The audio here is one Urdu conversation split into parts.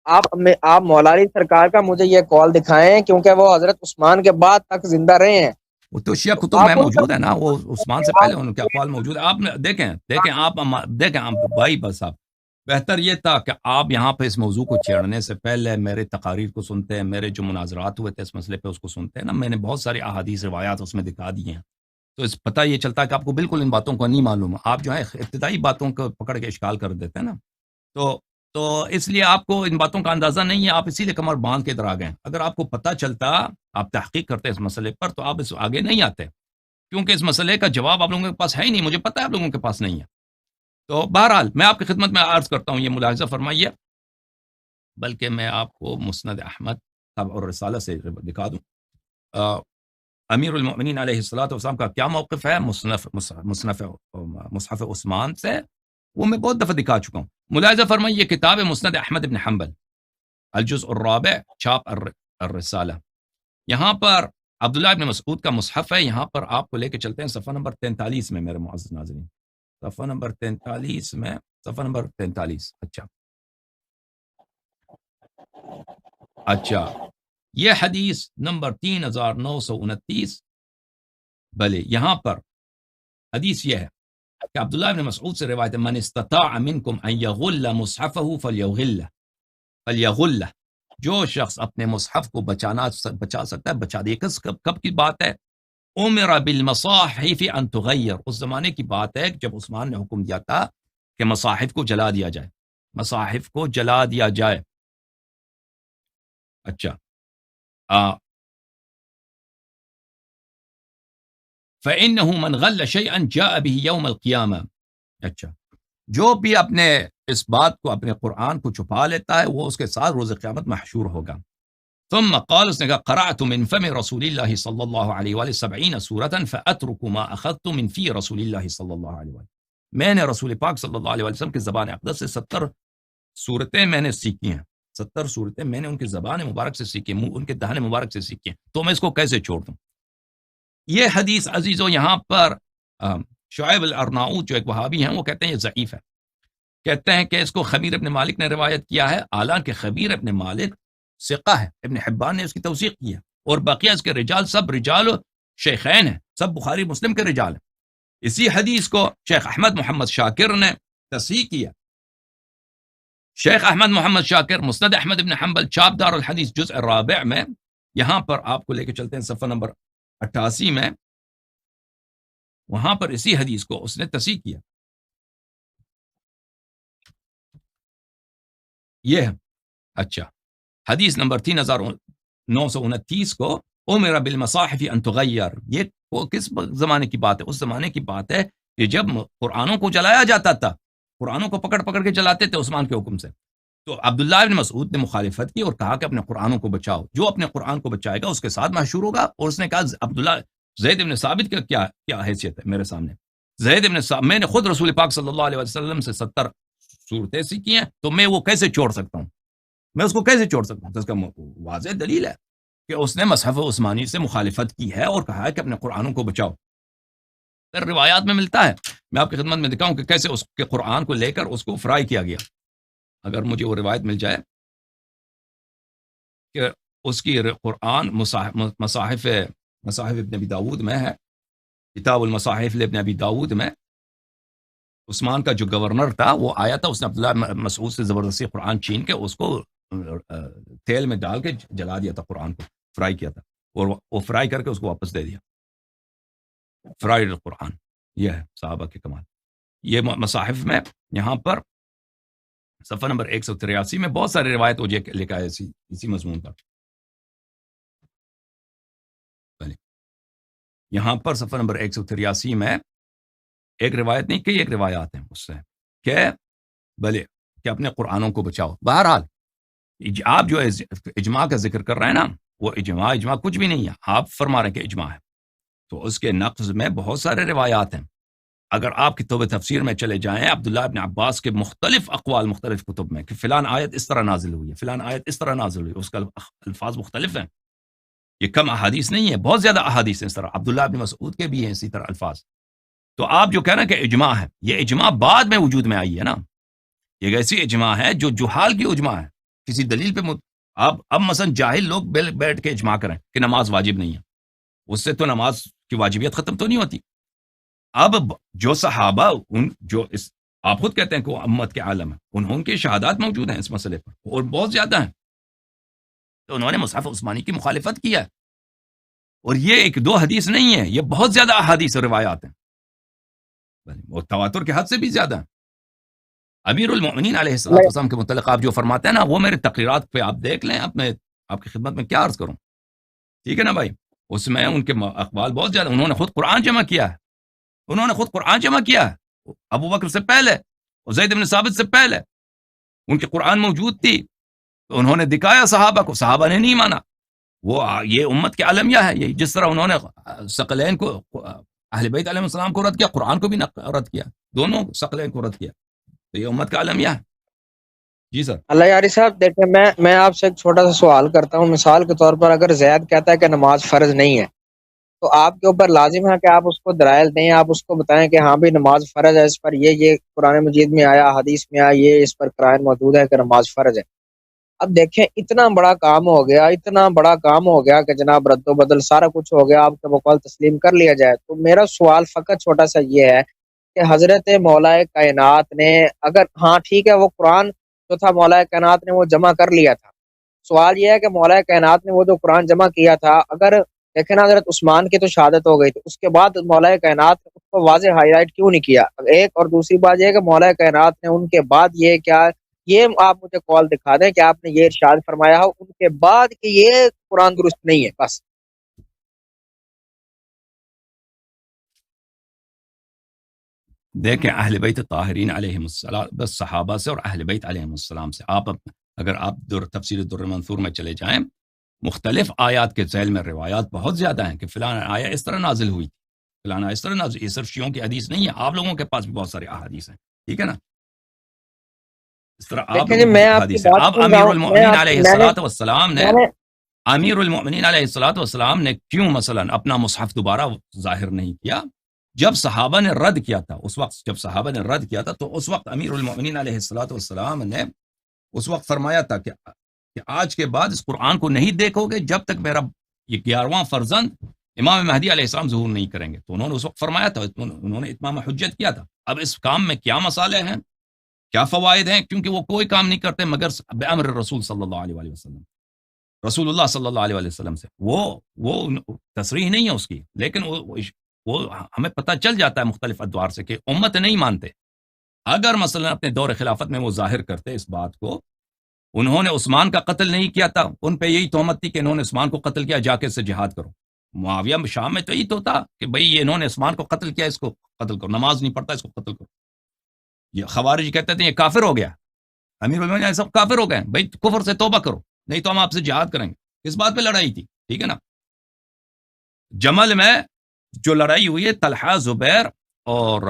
آپ مولا علی سرکار کا مجھے یہ کال دکھائیں، کیونکہ وہ حضرت عثمان کے بعد تک زندہ رہے ہیں. وہ تو شیعہ کتب میں موجود ہے نا، وہ عثمان سے پہلے ان کے اقوال موجود ہے. آپ نے دیکھیں آپ بھائی بس آپ بہتر یہ تھا کہ آپ یہاں پہ اس موضوع کو چھیڑنے سے پہلے میرے تقاریر کو سنتے ہیں، میرے جو مناظرات ہوئے تھے اس مسئلے پہ اس کو سنتے ہیں نا. میں نے بہت ساری احادیث روایات اس میں دکھا دی ہیں، تو اس پتہ یہ چلتا ہے کہ آپ کو بالکل ان باتوں کو نہیں معلوم. آپ جو ہے ابتدائی باتوں کو پکڑ کے اشکال کر دیتے ہیں نا، تو اس لیے آپ کو ان باتوں کا اندازہ نہیں ہے. آپ اسی لیے کمر باندھ کے ادھر آ گئے. اگر آپ کو پتہ چلتا، آپ تحقیق کرتے اس مسئلے پر، تو آپ اس آگے نہیں آتے، کیونکہ اس مسئلے کا جواب آپ لوگوں کے پاس ہے ہی نہیں. مجھے پتہ ہے آپ لوگوں کے پاس نہیں ہے. تو بہرحال میں آپ کی خدمت میں عرض کرتا ہوں، یہ ملاحظہ فرمائیے. بلکہ میں آپ کو مسند احمد اور رسالہ سے دکھا دوں. امیر المؤمنین علیہ الصلوۃ والسلام کا کیا موقف ہے مصحف عثمان سے، وہ میں بہت دفعہ دکھا چکا ہوں. ملاحظہ فرمائیے، کتاب مسند احمد ابن حنبل، الجزء الرابع، چھاپ الرسالہ. یہاں پر عبداللہ ابن مسعود کا مصحف ہے. یہاں پر آپ کو لے کے چلتے ہیں صفحہ نمبر 43 میں میرے معزز ناظرین. صفحہ نمبر 43 میں، صفحہ نمبر 43. اچھا یہ حدیث نمبر 3929. بھلے یہاں پر حدیث یہ ہے کہ عبداللہ ابن مسعود سے روایت ہے، من استطاع منکم ان یغل مصحفہ فلیغل. جو شخص اپنے مصحف کو بچا سکتا ہے بچا دے. کب کی بات ہے؟ امر بالمصاحف ان تغیر. اس زمانے کی بات ہے جب عثمان نے حکم دیا تھا کہ مصاحف کو جلا دیا جائے، مصاحف کو جلا دیا جائے. اچھا فإنه من غل شيئا جاء به يوم القيامة. اچھا جو بھی اپنے اس بات کو، اپنے قرآن کو چھپا لیتا ہے، وہ اس کے ساتھ روز قیامت محشور ہوگا. ثم قال، اس نے کہا، قرأت من فم رسول اللہ صلی اللہ علیہ وآلہ 70 سورة فأترك ما أخذت من في رسول اللہ صلی اللہ علیہ وآلہ. میں نے رسول پاک صلی اللہ علیہ وسلم کی زبان اقدس سے 70 صورتیں میں نے سیکھی ہیں. 70 صورتیں میں نے ان کی زبان مبارک سے سیکھی ہیں، ان کے دہن مبارک سے سیکھی ہیں، تو میں اس کو کیسے چھوڑ دوں؟ یہ حدیث عزیزو یہاں پر شعیب الارناؤوط جو ایک وہابی ہیں، وہ کہتے ہیں یہ ضعیف ہے. کہتے ہیں کہ اس کو خبیر ابن مالک نے روایت کیا ہے، حالانکہ خبیر ابن مالک ثقہ ہے، ابن حبان نے اس کی توثیق کی ہے، اور بقیہ اس کے رجال سب رجال شیخین ہیں، سب بخاری مسلم کے رجال ہیں. اسی حدیث کو شیخ احمد محمد شاکر نے تصحیح کیا. شیخ احمد محمد شاکر مسند احمد ابن حنبل، چھاپ دار الحدیث، جزء الرابع میں. یہاں پر آپ کو لے کے چلتے ہیں صفحہ نمبر 88 میں. وہاں پر اسی حدیث کو اس نے تصحیح کیا. یہ ہے. اچھا حدیث نمبر 3929 کو امر بالمصاحف ان تغیر. یہ کس زمانے کی بات ہے؟ اس زمانے کی بات ہے کہ جب قرآنوں کو جلایا جاتا تھا، قرآنوں کو پکڑ پکڑ کے جلاتے تھے عثمان کے حکم سے. تو عبداللہ ابن مسعود نے مخالفت کی اور کہا کہ اپنے قرآنوں کو بچاؤ. جو اپنے قرآن کو بچائے گا اس کے ساتھ محشور ہوگا. اور اس نے کہا عبداللہ، زید ابن ثابت کا کیا حیثیت ہے میرے سامنے؟ زید ابن ثابت، میں نے خود رسول پاک صلی اللہ علیہ وسلم سے 70 صورتیں سیکھی ہیں، تو میں وہ کیسے چھوڑ سکتا ہوں؟ میں اس کو کیسے چھوڑ سکتا ہوں؟ تو اس کا واضح دلیل ہے کہ اس نے مصحف عثمانی سے مخالفت کی ہے اور کہا ہے کہ اپنے قرآنوں کو بچاؤ. پھر روایات میں ملتا ہے، میں آپ کی خدمت میں دکھاؤں کہ کیسے اس کے قرآن کو لے کر اس کو فرائی کیا گیا. اگر مجھے وہ روایت مل جائے کہ اس کی قرآن مصاحف ابن ابی داود میں ہے، کتاب المصاحف ابن ابی داود میں. عثمان کا جو گورنر تھا وہ آیا تھا، اس نے عبداللہ مسعود سے زبردستی قرآن چھین کے اس کو تیل میں ڈال کے جلا دیا تھا، قرآن کو فرائی کیا تھا، اور وہ فرائی کر کے اس کو واپس دے دیا. فرائیڈ قرآن. یہ ہے صحابہ کے کمال. یہ مصاحف میں یہاں پر صفحہ نمبر 183 میں بہت سارے روایت ہو لکھا ہے اسی مضمون پر. یہاں پر صفحہ نمبر 183 میں ایک روایت نہیں، کئی ایک روایات ہیں اس سے کہ بھلے کہ اپنے قرآنوں کو بچاؤ. بہرحال آپ جو اجماع کا ذکر کر رہے ہیں نا، وہ اجماع کچھ بھی نہیں ہے. آپ فرما رہے ہیں کہ اجماع ہے، تو اس کے نقض میں بہت سارے روایات ہیں. اگر آپ کتب تفسیر میں چلے جائیں، عبداللہ ابن عباس کے مختلف اقوال مختلف کتب میں کہ فلان آیت اس طرح نازل ہوئی ہے، فلان آیت اس طرح نازل ہوئی ہے، اس کا الفاظ مختلف ہیں. یہ کم احادیث نہیں ہے، بہت زیادہ احادیث ہیں اس طرح. عبداللہ ابن مسعود کے بھی ہیں اسی طرح الفاظ. تو آپ جو کہہ رہے ہیں کہ اجماع ہے، یہ اجماع بعد میں وجود میں آئی ہے نا. یہ ایسی اجماع ہے جو جہال کی اجماع ہے. کسی دلیل پہ اب مثلا جاہل لوگ بیٹھ کے اجماع کریں کہ نماز واجب نہیں ہے، اس سے تو نماز کی واجبیت ختم تو نہیں ہوتی. اب جو صحابہ آپ خود کہتے ہیں کہ وہ امت کے عالم ہیں، انہوں کے شہادات موجود ہیں اس مسئلے پر اور بہت زیادہ ہیں، تو انہوں نے مصحف عثمانی کی مخالفت کیا ہے. اور یہ ایک دو حدیث نہیں ہے، یہ بہت زیادہ احادیث روایات ہیں، اور تواتر کے حد سے بھی زیادہ ہیں. امیر المؤمنین علیہ السلام کے متعلق آپ جو فرماتے ہیں نا، وہ میرے تقریرات پہ آپ دیکھ لیں، آپ کی خدمت میں کیا عرض کروں، ٹھیک ہے نا بھائی. اس میں ان کے اقوال بہت زیادہ. انہوں نے خود قرآن جمع کیا ہے، ابو بکر سے پہلے اور زید بن ثابت سے پہلے ان کے قرآن موجود تھی، تو انہوں نے دکھایا صحابہ کو، صحابہ نے نہیں مانا. وہ یہ امت کے عالمیہ ہے. یہ جس طرح انہوں نے ثقلین کو، اہل بیت علیہ السلام کو رد کیا، قرآن کو بھی رد کیا، دونوں ثقلین کو رد کیا، تو یہ امت کا عالمیہ ہے. جی سر. اللہ یاری صاحب دیکھیں، میں آپ سے ایک چھوٹا سا سوال کرتا ہوں. مثال کے طور پر اگر زید کہتا ہے کہ نماز فرض نہیں ہے، تو آپ کے اوپر لازم ہے کہ آپ اس کو دلائل دیں، آپ اس کو بتائیں کہ ہاں بھی نماز فرض ہے، اس پر یہ قرآن مجید میں آیا، حدیث میں آیا، یہ اس پر قرائن موجود ہے کہ نماز فرض ہے. اب دیکھیں اتنا بڑا کام ہو گیا کہ جناب رد و بدل سارا کچھ ہو گیا، آپ کے بقول تسلیم کر لیا جائے. تو میرا سوال فقط چھوٹا سا یہ ہے کہ حضرت مولا کائنات نے، اگر ہاں ٹھیک ہے وہ قرآن جو تھا مولا کائنات نے وہ جمع کر لیا تھا، سوال یہ ہے کہ مولا کائنات نے وہ جو قرآن جمع کیا تھا، اگر دیکھیں نا حضرت عثمان کی تو شہادت ہو گئی تھی، اس کے بعد مولا کائنات نے اس کو واضح ہائی لائٹ کیوں نہیں کیا؟ ایک اور دوسری بات یہ ہے کہ مولا کائنات نے ان کے بعد یہ آپ مجھے کال دکھا دیں کہ آپ نے یہ ارشاد فرمایا ہو ان کے بعد کہ یہ قرآن درست نہیں ہے. بس دیکھیں اہل بیت طاہرین علیہم السلام، بس صحابہ سے اور اہل بیت علیہم السلام سے اگر آپ تفسیر در منثور میں چلے جائیں، مختلف آیات کے ذیل میں روایات بہت زیادہ ہیں کہ فلاں آیا اس طرح نازل ہوئی تھی، فلاں اس طرح نازل. یہ صرف شیعوں کی حدیث نہیں ہے، آپ لوگوں کے پاس بھی بہت سارے احادیث ہیں، ٹھیک ہے نا. اس طرح آپ دیکھیں جی، لوگوں میں کی آپ کی حدیث ہے. بات اب سن رہا امیر ہوں، المؤمنین علیہ میں نے امیر المؤمنین علیہ السلام نے کیوں مثلا اپنا مصحف دوبارہ ظاہر نہیں کیا؟ جب صحابہ نے رد کیا تھا تو اس وقت امیر المؤمنین علیہ السلام نے اس وقت فرمایا تھا کہ آج کے بعد اس قرآن کو نہیں دیکھو گے جب تک میرا یہ 11واں فرزند امام مہدی علیہ السلام ظہور نہیں کریں گے. تو انہوں نے اس وقت فرمایا تھا، انہوں نے اتمام حجت کیا تھا. اب اس کام میں کیا مسالے ہیں، کیا فوائد ہیں؟ کیونکہ وہ کوئی کام نہیں کرتے مگر بامر رسول صلی اللہ علیہ وسلم، رسول اللہ صلی اللہ علیہ وسلم سے. وہ تصریح نہیں ہے اس کی، لیکن وہ ہمیں پتہ چل جاتا ہے مختلف ادوار سے کہ امت نہیں مانتے. اگر مثلا اپنے دور خلافت میں وہ ظاہر کرتے اس بات کو، انہوں نے عثمان کا قتل نہیں کیا تھا، ان پہ یہی تہمت تھی کہ انہوں نے عثمان کو قتل کیا، جا کے اس سے جہاد کرو. معاویہ شام میں تو یہی تو تھا کہ بھئی یہ انہوں نے عثمان کو قتل کیا، اس کو قتل کرو، نماز نہیں پڑھتا اس کو قتل کرو. یہ خوارج کہتے تھے یہ کافر ہو گیا، امیر المومنین سب کافر ہو گئے، بھئی کفر سے توبہ کرو نہیں تو ہم آپ سے جہاد کریں گے. اس بات پہ لڑائی تھی، ٹھیک ہے نا. جمل میں جو لڑائی ہوئی ہے طلحہ، زبیر اور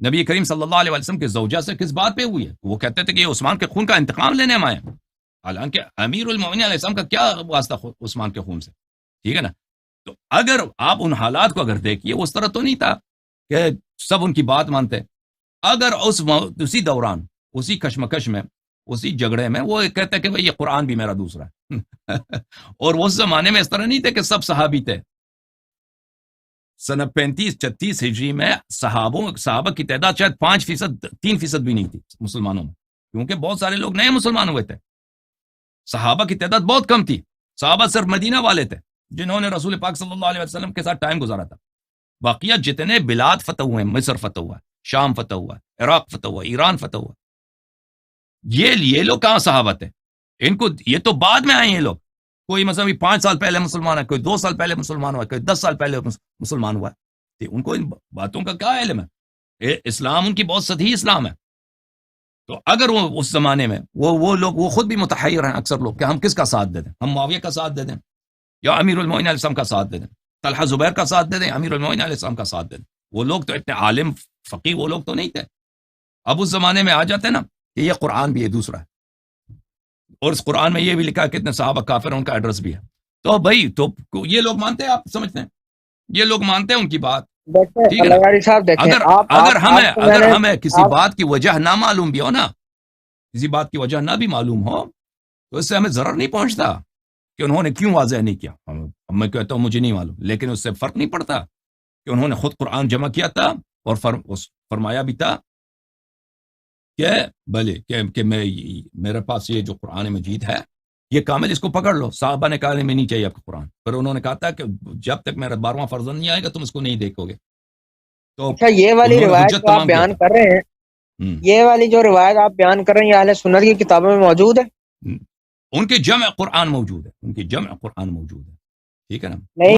نبی کریم صلی اللہ علیہ وسلم کے زوجہ سے کس بات پہ ہوئی ہے؟ وہ کہتے تھے کہ یہ عثمان کے خون کا انتقام لینے ہم آئے، حالانکہ امیر المومنین علیہ السلام کا کیا واسطہ عثمان کے خون سے، ٹھیک ہے نا. تو اگر آپ ان حالات کو اگر دیکھیے، اس طرح تو نہیں تھا کہ سب ان کی بات مانتے. اگر اسی دوران، اسی کشمکش میں، اسی جھگڑے میں وہ کہتے کہ بھئی یہ قرآن بھی میرا دوسرا ہے اور اس زمانے میں اس طرح نہیں تھے کہ سب صحابی تھے. سن 35-36 ہجری میں صحابہ کی تعداد شاید 5%، 3% بھی نہیں تھی مسلمانوں میں، کیونکہ بہت سارے لوگ نئے مسلمان ہوئے تھے. صحابہ کی تعداد بہت کم تھی. صحابہ صرف مدینہ والے تھے جنہوں نے رسول پاک صلی اللہ علیہ وسلم کے ساتھ ٹائم گزارا تھا. باقیہ جتنے بلاد فتح ہوئے، مصر فتح ہوا، شام فتح ہوا، عراق فتح ہوا، ایران فتح ہوا، یہ لوگ کہاں صحابہ تھے؟ ان کو یہ تو بعد میں آئے ہیں. یہ لوگ کوئی مثلا 5 سال پہلے مسلمان ہے، کوئی 2 سال پہلے مسلمان ہوا، کوئی 10 سال پہلے مسلمان ہوا. ان کو ان باتوں کا کیا علم ہے؟ اسلام ان کی بہت سطحی اسلام ہے. تو اگر وہ اس زمانے میں وہ لوگ، وہ خود بھی متحیر ہیں اکثر لوگ کہ ہم کس کا ساتھ دے دیں، ہم معاویہ کا ساتھ دے دیں یا امیر المومنین علیہ السلام کا ساتھ دے دیں، طلحہ زبیر کا ساتھ دے دیں، امیر المومنین علیہ السلام کا ساتھ دے دیں. وہ لوگ تو اتنے عالم فقیہ وہ لوگ تو نہیں تھے. اب اس زمانے میں آ جاتے نا کہ یہ قرآن بھی ہے دوسرا ہے، اور اس قرآن میں یہ بھی لکھا ہے کتنے صحابہ کافر ہیں، ان کا ایڈریس بھی ہے. تو بھائی تو یہ لوگ مانتے ہیں، آپ سمجھتے ہیں یہ لوگ مانتے ہیں ان کی بات، ٹھیک ہے نا. اللہ صاحب دیکھیں، اگر ہمیں کسی بات کی وجہ نہ معلوم بھی ہو نا، کسی بات کی وجہ نہ بھی معلوم ہو تو اس سے ہمیں ضرر نہیں پہنچتا کہ انہوں نے کیوں واضح نہیں کیا. اب میں کہتا ہوں مجھے نہیں معلوم، لیکن اس سے فرق نہیں پڑتا کہ انہوں نے خود قرآن جمع کیا تھا اور فرمایا بھی تھا کہ بھلے کہ میرے پاس یہ جو قرآن مجید ہے یہ کامل، اس کو پکڑ لو. صحابہ نے کہا میں نہیں چاہیے آپ کا قرآن، پر انہوں نے کہا تھا کہ جب تک میرا 12واں فرزند نہیں آئے گا تم اس کو نہیں دیکھو گے. تو اچھا یہ والی انہوں نے روایت حجت جو آپ تمام کیا بیان تھا. کر رہے ہیں، یہ والی جو روایت آپ بیان کر رہے ہیں یہ اہل سنت کی کتابوں میں موجود ہے؟ ان کے جمع قرآن موجود ہے، ان کی جمع قرآن موجود ہے، ٹھیک ہے نا. نہیں